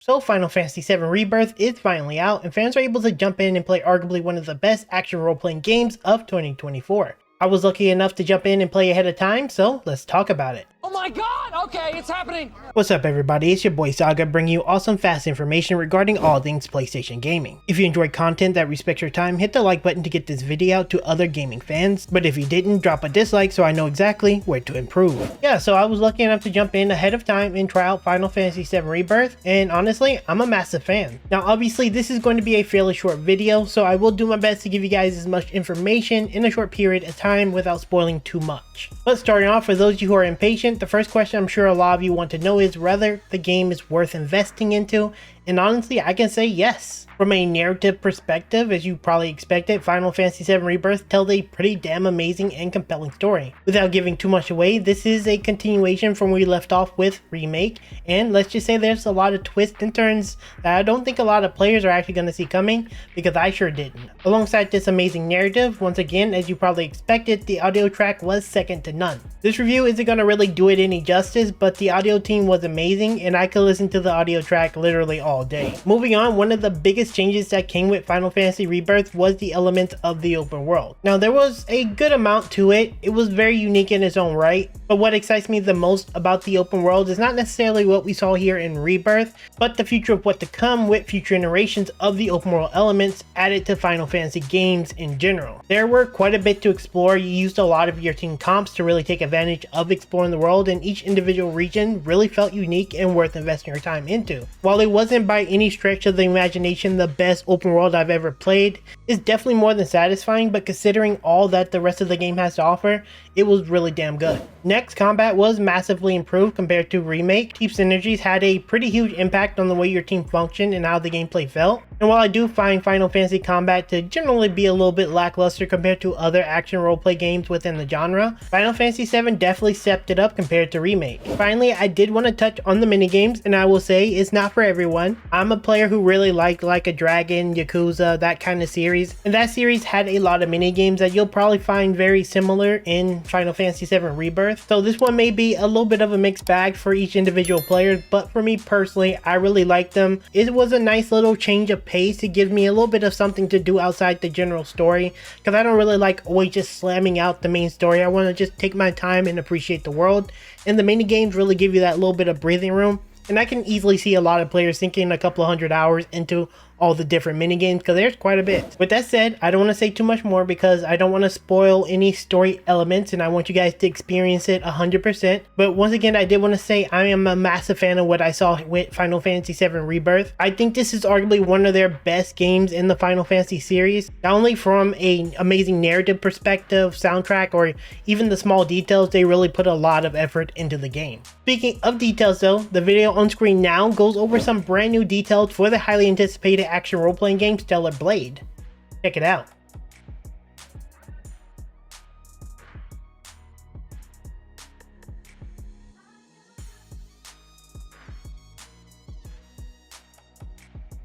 So Final Fantasy VII Rebirth is finally out, and fans are able to jump in and play arguably one of the best action role-playing games of 2024. I was lucky enough to jump in and play ahead of time, so let's talk about it. Oh my god! Okay, it's happening! What's up everybody, it's your boy Saga bringing you awesome fast information regarding all things PlayStation gaming. If you enjoy content that respects your time, hit the like button to get this video out to other gaming fans, but if you didn't, drop a dislike so I know exactly where to improve. Yeah, so I was lucky enough to jump in ahead of time and try out Final Fantasy VII Rebirth, and honestly, I'm a massive fan. Now obviously this is going to be a fairly short video, so I will do my best to give you guys as much information in a short period of time without spoiling too much. But starting off, for those of you who are impatient, the first question I'm sure a lot of you want to know is whether the game is worth investing into, and honestly I can say yes. From a narrative perspective, as you probably expected, Final Fantasy VII Rebirth tells a pretty damn amazing and compelling story. Without giving too much away, this is a continuation from where we left off with Remake, and let's just say there's a lot of twists and turns that I don't think a lot of players are actually going to see coming, because I sure didn't. Alongside this amazing narrative, once again, as you probably expected, the audio track was second to none. This review isn't going to really do it any justice, but the audio team was amazing, and I could listen to the audio track literally all day. Moving on, one of the biggest changes that came with Final Fantasy Rebirth was the element of the open world. Now there was a good amount to it, it was very unique in its own right, but what excites me the most about the open world is not necessarily what we saw here in Rebirth, but the future of what to come with future iterations of the open world elements added to Final Fantasy games in general. There were quite a bit to explore. You used a lot of your team comps to really take advantage of exploring the world, and each individual region really felt unique and worth investing your time into. While it wasn't by any stretch of the imagination the best open world I've ever played, it's definitely more than satisfying, but considering all that the rest of the game has to offer, it was really damn good. Next, combat was massively improved compared to Remake. Team synergies had a pretty huge impact on the way your team functioned and how the gameplay felt. And while I do find Final Fantasy combat to generally be a little bit lackluster compared to other action roleplay games within the genre, Final Fantasy VII definitely stepped it up compared to Remake. Finally, I did want to touch on the minigames, and I will say it's not for everyone. I'm a player who really liked Like a Dragon, Yakuza, that kind of series, and that series had a lot of minigames that you'll probably find very similar in Final Fantasy VII Rebirth. So this one may be a little bit of a mixed bag for each individual player, but for me personally, I really liked them. It was a nice little change of pace. It gives me a little bit of something to do outside the general story, because I don't really like always just slamming out the main story. I want to just take my time and appreciate the world, and the minigames really give you that little bit of breathing room. And I can easily see a lot of players sinking a couple of 100 hours into all the different minigames, because there's quite a bit. With that said, I don't want to say too much more because I don't want to spoil any story elements, and I want you guys to experience it 100%. But once again, I did want to say I am a massive fan of what I saw with Final Fantasy VII Rebirth. I think this is arguably one of their best games in the Final Fantasy series, not only from an amazing narrative perspective, soundtrack, or even the small details. They really put a lot of effort into the game. Speaking of details though, the video on screen now goes over some brand new details for the highly anticipated action role-playing game Stellar Blade. Check it out.